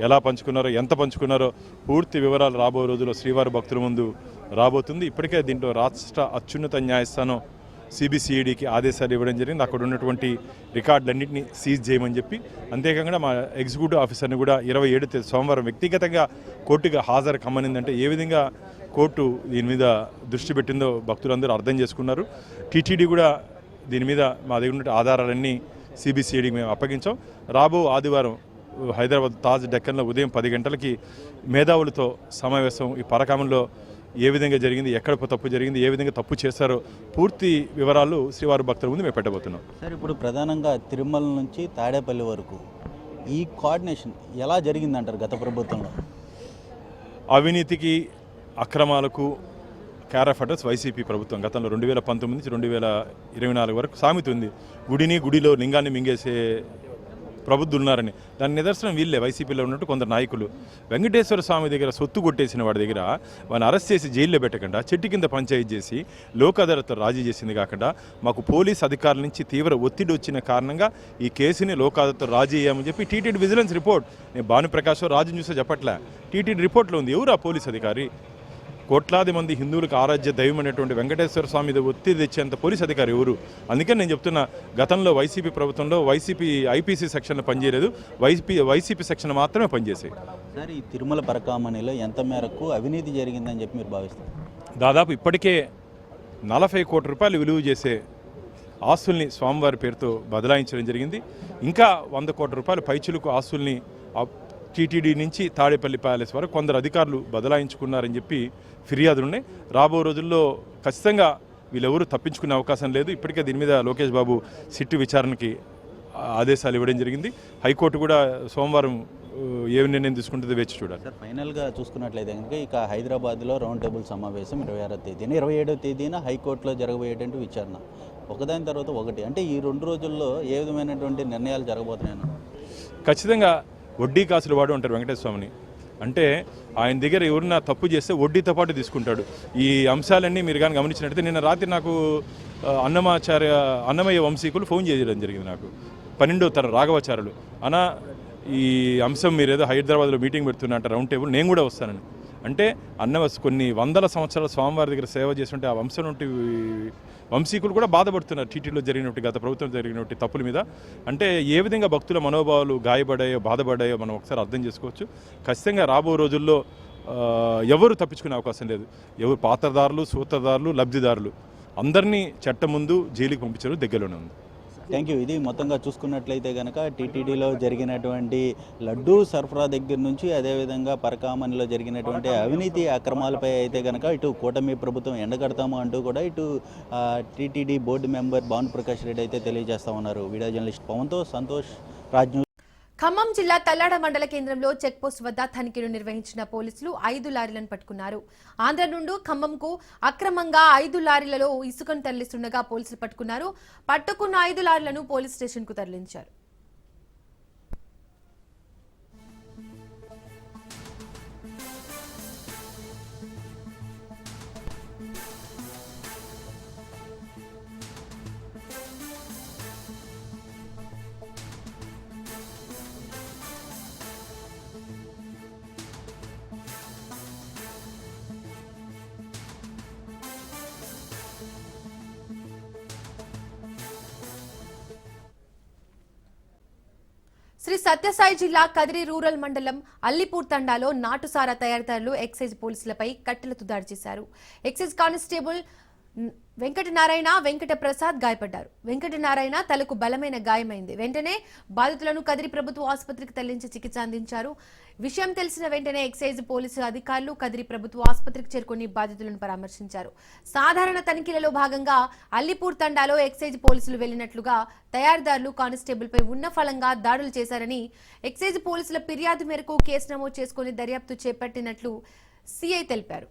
ఎలా పంచుకున్నారో, ఎంత పంచుకున్నారో పూర్తి వివరాలు రాబో రోజుల్లో శ్రీవారి భక్తుల ముందు రాబోతుంది. ఇప్పటికే దీంట్లో రాష్ట్ర అత్యున్నత న్యాయస్థానం సిబిసిఐడికి ఆదేశాలు ఇవ్వడం జరిగింది. అక్కడ ఉన్నటువంటి రికార్డులన్నింటినీ సీజ్ చేయమని చెప్పి, అంతేకాకుండా మా ఎగ్జిక్యూటివ్ ఆఫీసర్ని కూడా 27 సోమవారం వ్యక్తిగతంగా కోర్టుగా హాజరు కమ్మనిందంటే ఏ విధంగా కోర్టు దీని మీద దృష్టి పెట్టిందో భక్తులందరూ అర్థం చేసుకున్నారు. టీటీడీ కూడా దీని మీద మా దగ్గర ఉన్న ఆధారాలన్నీ సిబిసిఐడికి మేము అప్పగించాం. రాబో ఆదివారం హైదరాబాద్ తాజ్ డెక్కన్లో ఉదయం 10 గంటలకి మేధావులతో సమావేశం ఈ పరకామంలో ఏ విధంగా జరిగింది, ఎక్కడ తప్పు జరిగింది, ఏ విధంగా తప్పు చేశారో పూర్తి వివరాలు శ్రీవారి భక్తుల ముందు మేము పెట్టబోతున్నాం. సార్, ఇప్పుడు ప్రధానంగా తిరుమల నుంచి తాడేపల్లి వరకు ఈ కోఆర్డినేషన్ ఎలా జరిగిందంటారు గత ప్రభుత్వంలో? అవినీతికి, అక్రమాలకు కేర్ ఆఫ్ అడ్రస్ వైసీపీ ప్రభుత్వం. గతంలో 2019 నుంచి 2024 వరకు సామెత ఉంది, గుడిలో లింగాన్ని మింగేసే ప్రబుద్ధులు ఉన్నారని. దాని నిదర్శనం వీళ్ళే, వైసీపీలో ఉన్నట్టు కొందరు నాయకులు. వెంకటేశ్వర స్వామి దగ్గర సొత్తు కొట్టేసిన వాడి దగ్గర వాడిని అరెస్ట్ చేసి జైల్లో పెట్టకుండా చెట్టు కింద పంచాయతీ చేసి లోక్ అదాలత్తో రాజీ చేసింది కాకుండా మాకు పోలీస్ అధికారుల నుంచి తీవ్ర ఒత్తిడి వచ్చిన కారణంగా ఈ కేసుని లోక్ అదాలత్తో రాజీ అయ్యామని చెప్పి టీటీడీ విజిలెన్స్ రిపోర్ట్, నేను భానుప్రకాష్ రాజు న్యూస్ చెప్పట్లే, టీటీడీ రిపోర్ట్లో ఉంది. ఎవరు ఆ పోలీస్ అధికారి? కోట్లాది మంది హిందువులకు ఆరాధ్య దైవం అనేటువంటి వెంకటేశ్వర స్వామి మీద ఒత్తిడి తెచ్చేంత పోలీస్ అధికారి ఎవరు? అందుకని నేను చెప్తున్నా, గతంలో వైసీపీ ప్రభుత్వంలో వైసీపీ ఐపీసీ సెక్షన్లో పనిచేయలేదు, వైసీపీ సెక్షన్ మాత్రమే పనిచేసాయి. సార్, ఈ తిరుమల పరకామణిలో ఎంత మేరకు అవినీతి జరిగిందని చెప్పి మీరు భావిస్తారు? దాదాపు ఇప్పటికే 40 కోట్ల రూపాయలు విలువ చేసే ఆస్తుల్ని స్వామివారి పేరుతో బదలాయించడం జరిగింది. ఇంకా 100 కోట్ల రూపాయల పైచులకు ఆస్తుల్ని టీటీడీ నుంచి తాడేపల్లి ప్యాలెస్ వరకు కొందరు అధికారులు బదలాయించుకున్నారని చెప్పి ఫిర్యాదులున్నాయి. రాబో రోజుల్లో ఖచ్చితంగా వీళ్ళెవరూ తప్పించుకునే అవకాశం లేదు. ఇప్పటికే దీని మీద లోకేష్ బాబు సిట్టు విచారణకి ఆదేశాలు ఇవ్వడం జరిగింది. హైకోర్టు కూడా సోమవారం ఏ నిర్ణయం తీసుకుంటుందో వేచి చూడాలి. సార్, ఫైనల్గా చూసుకున్నట్లయితే కనుక ఇక హైదరాబాద్లో రౌండ్ టేబుల్ సమావేశం 26వ తేదీన, 27వ తేదీన హైకోర్టులో జరగబోయేటువంటి విచారణ, ఒకదాని తర్వాత ఒకటి. అంటే ఈ 2 రోజుల్లో ఏ విధమైనటువంటి నిర్ణయాలు జరగబోతున్నాయన్న? ఖచ్చితంగా వడ్డీ కాసులు వాడు అంటారు వెంకటేశ్వర స్వామిని. అంటే ఆయన దగ్గర ఎవరన్నా తప్పు చేస్తే వడ్డీతో పాటు తీసుకుంటాడు. ఈ అంశాలన్నీ మీరు కానీ గమనించినట్టయితే నిన్న రాత్రి నాకు అన్నమయ్య వంశీకులు ఫోన్ చేయడం జరిగింది. నాకు 12వ తరం రాఘవాచార్యులు, అన్న ఈ అంశం మీరు ఏదో హైదరాబాద్లో మీటింగ్ పెడుతున్నట్ట రౌండ్ టేబుల్, నేను కూడా వస్తానని. అంటే కొన్ని వందల సంవత్సరాల స్వామివారి దగ్గర సేవ చేస్తుంటే ఆ వంశం నుండి వంశీకులు కూడా బాధపడుతున్నారు టీటీలో జరిగినట్టు, గత ప్రభుత్వం జరిగినట్టు తప్పుల మీద. అంటే ఏ విధంగా భక్తుల మనోభావాలు గాయపడాయో, బాధపడాయో మనం ఒకసారి అర్థం చేసుకోవచ్చు. ఖచ్చితంగా రాబో రోజుల్లో ఎవరు తప్పించుకునే అవకాశం లేదు. ఎవరు పాత్రదారులు, సూత్రధారులు, లబ్ధిదారులు అందరినీ చట్టం ముందు జైలుకి పంపించారు, దగ్గరలోనే ఉంది. Thank you. ఇది మొత్తంగా చూసుకున్నట్లయితే కనుక టీటీడీలో జరిగినటువంటి లడ్డూ సరఫరా దగ్గర నుంచి అదేవిధంగా పరకామణిలో జరిగినటువంటి అవినీతి అక్రమాలపై అయితే కనుక ఇటు కూటమి ప్రభుత్వం ఎండగడతాము అంటూ కూడా ఇటు TTD board member Bhanuprakash Reddy అయితే తెలియజేస్తా ఉన్నారు. వీడియో జర్నలిస్ట్ పవన్తో సంతోష్, రాజ్ న్యూస్. ఖమ్మం జిల్లా తల్లాడ మండల కేంద్రంలో చెక్పోస్ట్ వద్ద తనిఖీలు నిర్వహించిన పోలీసులు 5 లారీలను పట్టుకున్నారు. ఆంధ్ర నుండి ఖమ్మంకు అక్రమంగా 5 లారీలలో ఇసుకను తరలిస్తుండగా పోలీసులు పట్టుకున్నారు. పట్టుకున్న 5 లారీలను పోలీస్ స్టేషన్ కు తరలించారు. శ్రీ సత్యసాయి జిల్లా కదిరి రూరల్ మండలం అల్లిపూర్ తండాలో నాటుసారా తయారీదారులు ఎక్సైజ్ పోలీసులపై కట్టెలతో దాడి చేశారు. ఎక్సైజ్ కానిస్టేబుల్ వెంకటనారాయణ, వెంకటప్రసాద్ గాయపడ్డారు. వెంకటనారాయణ తలకు బలమైన గాయమైంది. వెంటనే బాధితులను కదిరి ప్రభుత్వ ఆసుపత్రికి తరలించి చికిత్స అందించారు. విషయం తెలిసిన వెంటనే ఎక్సైజ్ పోలీసు అధికారులు కదిరి ప్రభుత్వ ఆసుపత్రికి చేరుకుని బాధితులను పరామర్శించారు. సాధారణ తనిఖీలలో భాగంగా అల్లిపూర్ తండాలో ఎక్సైజ్ పోలీసులు వెళ్లినట్లుగా తయారీదారులు కానిస్టేబుల్ పై ఉన్న ఫలంగా దాడులు చేశారని, ఎక్సైజ్ పోలీసుల ఫిర్యాదు మేరకు కేసు నమోదు చేసుకుని దర్యాప్తు చేపట్టినట్లు సిఐ తెలిపారు.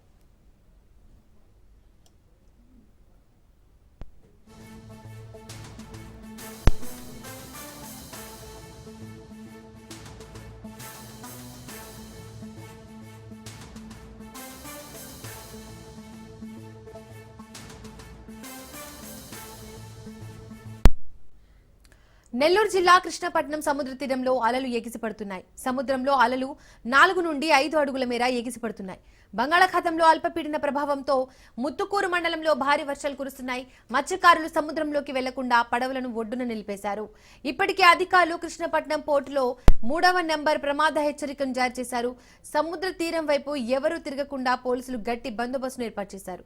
నెల్లూరు జిల్లా కృష్ణపట్నం సముద్ర తీరంలో అలలు ఎగిసిపడుతున్నాయి. సముద్రంలో అలలు 4 నుండి 5 అడుగుల మేర ఎగిసిపడుతున్నాయి. బంగాళాఖాతంలో అల్పపీడన ప్రభావంతో ముత్తుకూరు మండలంలో భారీ వర్షాలు కురుస్తున్నాయి. మత్స్యకారులు సముద్రంలోకి వెళ్లకుండా పడవలను ఒడ్డున నిలిపేశారు. ఇప్పటికే అధికారులు కృష్ణపట్నం పోర్టులో 3వ నెంబర్ ప్రమాద హెచ్చరికను జారీ చేశారు. సముద్ర తీరం వైపు ఎవరూ తిరగకుండా పోలీసులు గట్టి బందోబస్తును ఏర్పాటు చేశారు.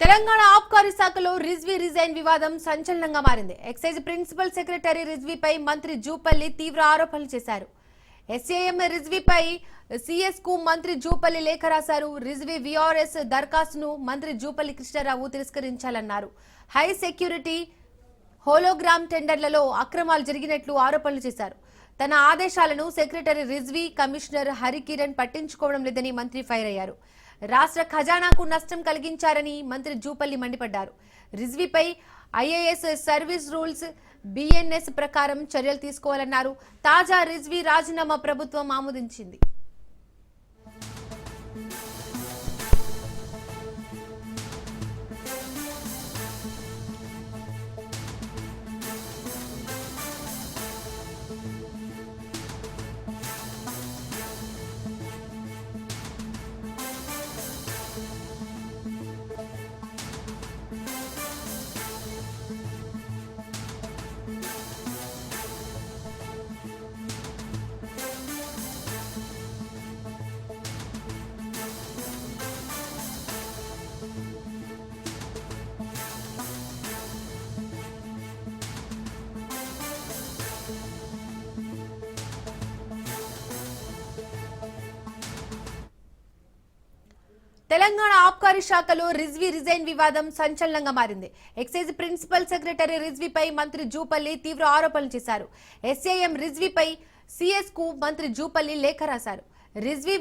తెలంగాణ ఆబ్కారీ శాఖలో రిజ్వీ రిజైన్ వివాదం సంచలనంగా మారింది. ఎక్సైజ్ ప్రిన్సిపల్ సెక్రటరీ రిజ్వీపై మంత్రి జూపల్లి తీవ్ర ఆరోపణలు చేశారు. ఎస్ఏఎం రిజ్వీపై సిఎస్ కు మంత్రి జూపల్లి లేఖ రాశారు. రిజ్వీ విఆర్ఎస్ దరఖాస్తును మంత్రి జూపల్లి కృష్ణారావు తిరస్కరించాలన్నారు. హై సెక్యూరిటీ హోలోగ్రామ్ టెండర్లలో అక్రమాలు జరిగినట్లు ఆరోపణలు చేశారు. తన ఆదేశాలను సెక్రటరీ రిజ్వీ, కమిషనర్ హరికిరణ్ పట్టించుకోవడం లేదని మంత్రి ఫైర్ అయ్యారు. రాష్ట్ర ఖజానాకు నష్టం కలిగించారని మంత్రి జూపల్లి మండిపడ్డారు. రిజ్వీపై ఐఏఎస్ సర్వీస్ రూల్స్ బిఎన్ఎస్ ప్రకారం చర్యలు తీసుకోవాలన్నారు. తాజా రిజ్వీ రాజీనామా ప్రభుత్వం ఆమోదించింది. తెలంగాణ ఆబ్కారీ శాఖలో రిజ్వీ రిజైన్ వివాదం సంచలనంగా మారింది. ఎక్సైజ్ ప్రిన్సిపల్ సెక్రటరీ రిజ్వీపై మంత్రి జూపల్లి తీవ్ర ఆరోపణలు చేశారు. ఎస్ఏఎం రిజ్వీపై సిఎస్ కు మంత్రి జూపల్లి లేఖ రాశారు. రిజ్వీ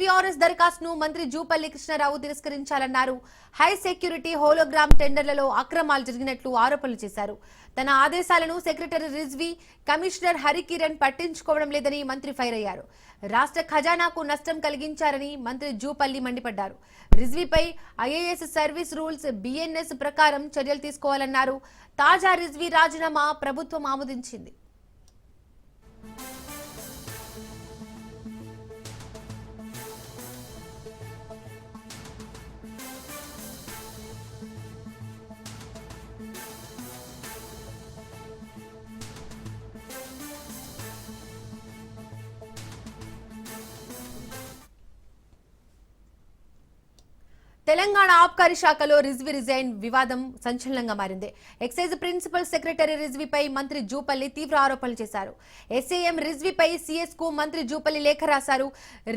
విఆర్ఎస్ దరఖాస్తును మంత్రి జూపల్లి కృష్ణారావు తిరస్కరించాలన్నారు. హై సెక్యూరిటీ హోలోగ్రామ్ టెండర్లలో అక్రమాలు జరిగినట్లు ఆరోపణలు చేశారు. తన ఆదేశాలను సెక్రటరీ రిజ్వీ, కమిషనర్ హరికిరణ్ పట్టించుకోవడం లేదని మంత్రి ఫైర్ అయ్యారు. రాష్ట్ర ఖజానాకు నష్టం కలిగించారని మంత్రి జూపల్లి మండిపడ్డారు. రిజ్వీపై ఐఏఎస్ సర్వీస్ రూల్స్ బిఎన్ఎస్ ప్రకారం చర్యలు తీసుకోవాలన్నారు. తాజా రిజ్వీ రాజీనామా ప్రభుత్వం ఆమోదించింది. తెలంగాణ ఆబ్కారీ శాఖలో రిజ్వీ రిజైన్ వివాదం సంచలనంగా మారింది. ఎక్సైజ్ ప్రిన్సిపల్ సెక్రటరీ రిజ్వీపై మంత్రి జూపల్లి తీవ్ర ఆరోపణలు చేశారు. ఎస్ఏఎం రిజ్వీపై సీఎస్ కు మంత్రి జూపల్లి లేఖ రాశారు.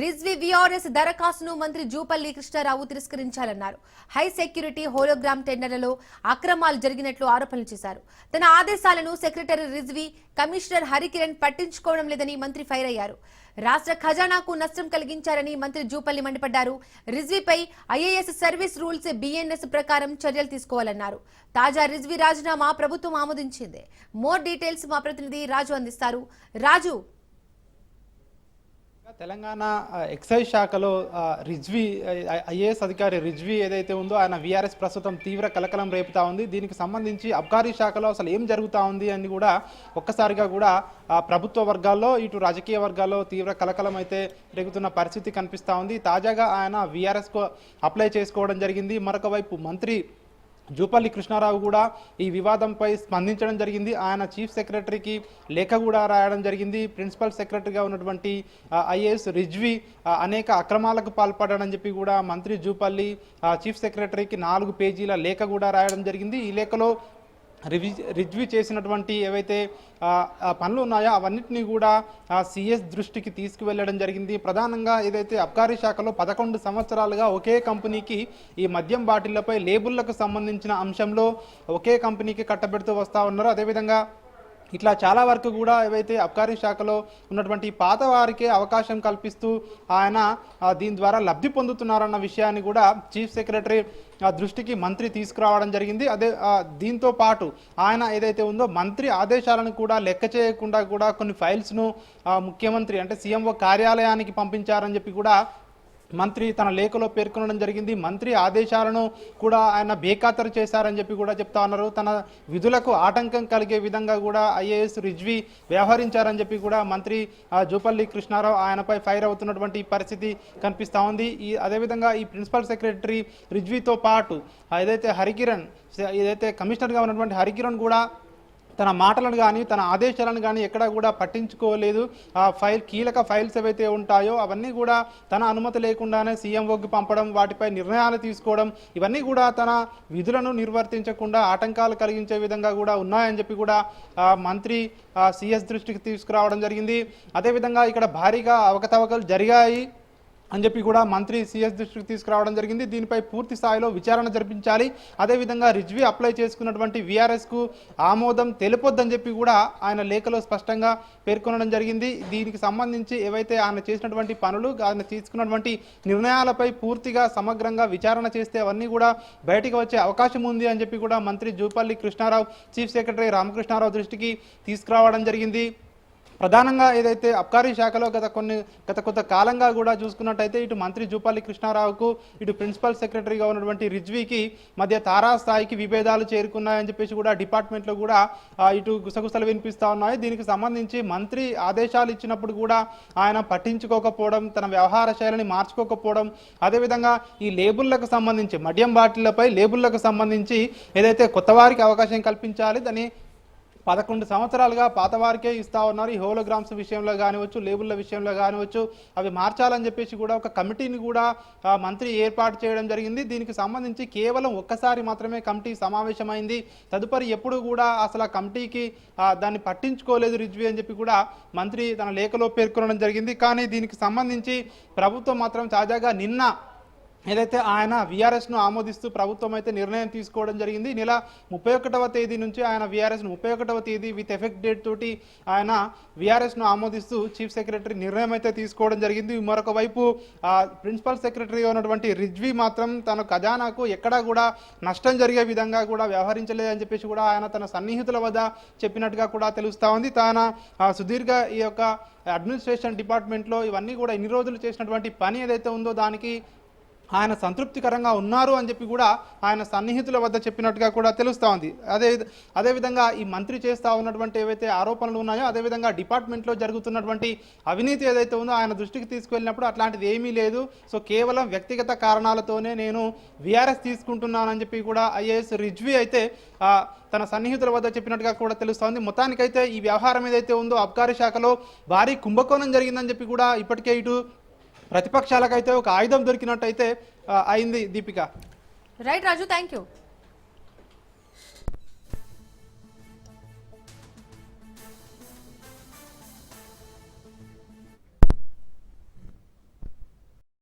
రిజ్వీ విఆర్ఎస్ దరఖాస్తును మంత్రి జూపల్లి కృష్ణారావు తిరస్కరించాలన్నారు. హై సెక్యూరిటీ హోలోగ్రామ్ టెండర్లలో అక్రమాలు జరిగినట్లు ఆరోపణలు చేశారు. తన ఆదేశాలను సెక్రటరీ రిజ్వీ, కమిషనర్ హరికిరణ్ పట్టించుకోవడం లేదని మంత్రి ఫైర్ అయ్యారు. రాష్ట్ర ఖజానాకు నష్టం కలిగించారని మంత్రి జూపల్లి మండిపడ్డారు. రిజ్వీపై ఐఏఎస్ సర్వీస్ రూల్స్ బిఎన్ఎస్ ప్రకారం చర్యలు తీసుకోవాలన్నారు. తాజా రిజ్వీ రాజీనామా ప్రభుత్వం ఆమోదించింది. మోర్ డీటెయిల్స్ మా ప్రతినిధి రాజు అందిస్తారు. రాజు, తెలంగాణ ఎక్సైజ్ శాఖలో రిజ్వీ ఐఏఎస్ అధికారి రిజ్వీ ఏదైతే ఉందో ఆయన వీఆర్ఎస్ ప్రస్తుతం తీవ్ర కలకలం రేపుతా ఉంది. దీనికి సంబంధించి అబ్కారీ శాఖలో అసలు ఏం జరుగుతూ ఉంది అని కూడా ఒక్కసారిగా కూడా ప్రభుత్వ వర్గాల్లో ఇటు రాజకీయ వర్గాల్లో తీవ్ర కలకలం అయితే రేగుతున్న పరిస్థితి కనిపిస్తూ ఉంది. తాజాగా ఆయన వీఆర్ఎస్కు అప్లై చేసుకోవడం జరిగింది. మరొక వైపు మంత్రి జూపల్లి కృష్ణారావు కూడా ఈ వివాదంపై స్పందించడం జరిగింది. ఆయన చీఫ్ సెక్రటరీకి లేఖ కూడా రాయడం జరిగింది. ప్రిన్సిపల్ సెక్రటరీగా ఉన్నటువంటి ఐఏఎస్ రిజ్వీ అనేక అక్రమాలకు పాల్పడని చెప్పి కూడా మంత్రి జూపల్లి చీఫ్ సెక్రటరీకి 4 పేజీల లేఖ కూడా రాయడం జరిగింది. ఈ లేఖలో రిజ్వీ చేసినటువంటి ఏవైతే పనులు ఉన్నాయో అవన్నిటినీ కూడా సిఎస్ దృష్టికి తీసుకువెళ్ళడం జరిగింది. ప్రధానంగా ఏదైతే అబ్కారీ శాఖలో 11 సంవత్సరాలుగా ఒకే కంపెనీకి ఈ మద్యం బాటిళ్లపై లేబుళ్లకు సంబంధించిన అంశంలో ఒకే కంపెనీకి కట్టబెడుతూ వస్తూ ఉన్నారు. అదేవిధంగా ఇట్లా చాలా వరకు కూడా ఏవైతే అబ్కారీ శాఖలో ఉన్నటువంటి పాత వారికే అవకాశం కల్పిస్తూ ఆయన దీని ద్వారా లబ్ధి పొందుతున్నారన్న విషయాన్ని కూడా చీఫ్ సెక్రటరీ దృష్టికి మంత్రి తీసుకురావడం జరిగింది. అదే దీంతో పాటు ఆయన ఏదైతే ఉందో మంత్రి ఆదేశాలను కూడా లెక్క చేయకుండా కూడా కొన్ని ఫైల్స్ను ముఖ్యమంత్రి అంటే సీఎంఓ కార్యాలయానికి పంపించారని చెప్పి కూడా మంత్రి తన లేఖలో పేర్కొనడం జరిగింది. మంత్రి ఆదేశాలను కూడా ఆయన బేఖాతరు చేశారని చెప్పి కూడా చెప్తా ఉన్నారు. తన విధులకు ఆటంకం కలిగే విధంగా కూడా ఐఏఎస్ రిజ్వీ వ్యవహరించారని చెప్పి కూడా మంత్రి జూపల్లి కృష్ణారావు ఆయనపై ఫైర్ అవుతున్నటువంటి పరిస్థితి కనిపిస్తూ ఉంది. అదేవిధంగా ఈ ప్రిన్సిపల్ సెక్రటరీ రిజ్వీతో పాటు ఏదైతే కమిషనర్గా ఉన్నటువంటి హరికిరణ్ కూడా తన మాటలను కానీ తన ఆదేశాలను కానీ ఎక్కడా కూడా పట్టించుకోలేదు. కీలక ఫైల్స్ ఏవైతే ఉంటాయో అవన్నీ కూడా తన అనుమతి లేకుండానే సీఎంఓకి పంపడం, వాటిపై నిర్ణయాలు తీసుకోవడం, ఇవన్నీ కూడా తన విధులను నిర్వర్తించకుండా ఆటంకాలు కలిగించే విధంగా కూడా ఉన్నాయని చెప్పి కూడా మంత్రి సిఎస్ దృష్టికి తీసుకురావడం జరిగింది. అదేవిధంగా ఇక్కడ భారీగా అవకతవకలు జరిగాయి అని చెప్పి కూడా మంత్రి సిఎస్ దృష్టికి తీసుకురావడం జరిగింది. దీనిపై పూర్తి స్థాయిలో విచారణ జరిపించాలి. అదేవిధంగా రిజ్వీ అప్లై చేసుకున్నటువంటి వీఆర్ఎస్కు ఆమోదం తెలుపొద్దని చెప్పి కూడా ఆయన లేఖలో స్పష్టంగా పేర్కొనడం జరిగింది. దీనికి సంబంధించి ఏవైతే ఆయన చేసినటువంటి పనులు, ఆయన తీసుకున్నటువంటి నిర్ణయాలపై పూర్తిగా సమగ్రంగా విచారణ చేస్తే అవన్నీ కూడా బయటికి వచ్చే అవకాశం ఉంది అని చెప్పి కూడా మంత్రి జూపల్లి కృష్ణారావు చీఫ్ సెక్రటరీ రామకృష్ణారావు దృష్టికి తీసుకురావడం జరిగింది. ప్రధానంగా ఏదైతే అబ్కారీ శాఖలో గత కొంత కాలంగా కూడా చూసుకున్నట్టయితే ఇటు మంత్రి జూపల్లి కృష్ణారావుకు ఇటు ప్రిన్సిపల్ సెక్రటరీగా ఉన్నటువంటి రిజ్వీకి మధ్య తారాస్థాయికి విభేదాలు చేరుకున్నాయని చెప్పేసి కూడా డిపార్ట్మెంట్లో కూడా ఇటు గుసగుసలు వినిపిస్తూ ఉన్నాయి. దీనికి సంబంధించి మంత్రి ఆదేశాలు ఇచ్చినప్పుడు కూడా ఆయన పట్టించుకోకపోవడం, తన వ్యవహార శైలిని మార్చుకోకపోవడం, అదేవిధంగా ఈ లేబుళ్లకు సంబంధించి మద్యం బాటిళ్లపై లేబుళ్లకు సంబంధించి ఏదైతే కొత్త వారికి అవకాశం కల్పించాలి దాన్ని 11 సంవత్సరాలుగా పాతవారికే ఇస్తా ఉన్నారు. ఈ హోలోగ్రామ్స్ విషయంలో కానివచ్చు, లేబుల్ల విషయంలో కానివచ్చు, అవి మార్చాలని చెప్పేసి కూడా ఒక కమిటీని కూడా మంత్రి ఏర్పాటు చేయడం జరిగింది. దీనికి సంబంధించి కేవలం ఒక్కసారి మాత్రమే కమిటీ సమావేశమైంది. తదుపరి ఎప్పుడు కూడా అసలు ఆ కమిటీకి దాన్ని పట్టించుకోలేదు రిజ్వీ అని చెప్పి కూడా మంత్రి తన లేఖలో పేర్కొనడం జరిగింది. కానీ దీనికి సంబంధించి ప్రభుత్వం మాత్రం తాజాగా నిన్న ఏదైతే ఆయన వీఆర్ఎస్ను ఆమోదిస్తూ ప్రభుత్వం అయితే నిర్ణయం తీసుకోవడం జరిగింది. ఈ నెల 31వ తేదీ నుంచి ఆయన వీఆర్ఎస్ను 31వ తేదీ విత్ ఎఫెక్ట్ డేట్ తోటి ఆయన వీఆర్ఎస్ను ఆమోదిస్తూ చీఫ్ సెక్రటరీ నిర్ణయం అయితే తీసుకోవడం జరిగింది. మరొక వైపు ప్రిన్సిపల్ సెక్రటరీ ఉన్నటువంటి రిజ్వీ మాత్రం తన ఖజానాకు ఎక్కడా కూడా నష్టం జరిగే విధంగా కూడా వ్యవహరించలేదని చెప్పేసి కూడా ఆయన తన సన్నిహితుల వద్ద చెప్పినట్టుగా కూడా తెలుస్తా ఉంది. తన సుదీర్ఘ ఈ యొక్క అడ్మినిస్ట్రేషన్ డిపార్ట్మెంట్లో ఇవన్నీ కూడా ఇన్ని రోజులు చేసినటువంటి పని ఏదైతే ఉందో దానికి ఆయన సంతృప్తికరంగా ఉన్నారు అని చెప్పి కూడా ఆయన సన్నిహితుల వద్ద చెప్పినట్టుగా కూడా తెలుస్తూ ఉంది. అదేవిధంగా ఈ మంత్రి చేస్తూ ఉన్నటువంటి ఏవైతే ఆరోపణలు ఉన్నాయో అదేవిధంగా డిపార్ట్మెంట్లో జరుగుతున్నటువంటి అవినీతి ఏదైతే ఉందో ఆయన దృష్టికి తీసుకువెళ్ళినప్పుడు అట్లాంటిది ఏమీ లేదు, సో కేవలం వ్యక్తిగత కారణాలతోనే నేను వీఆర్ఎస్ తీసుకుంటున్నానని చెప్పి కూడా ఐఏఎస్ రిజ్వీ అయితే తన సన్నిహితుల వద్ద చెప్పినట్టుగా కూడా తెలుస్తోంది. మొత్తానికైతే ఈ వ్యవహారం ఏదైతే ఉందో అబ్కారీ శాఖలో భారీ కుంభకోణం జరిగిందని చెప్పి కూడా ఇప్పటికే ఇటు ప్రతిపక్షాలకైతే ఒక ఆయుధం దొరికినట్టయితే అయింది. Deepika. Right Raju, thank you.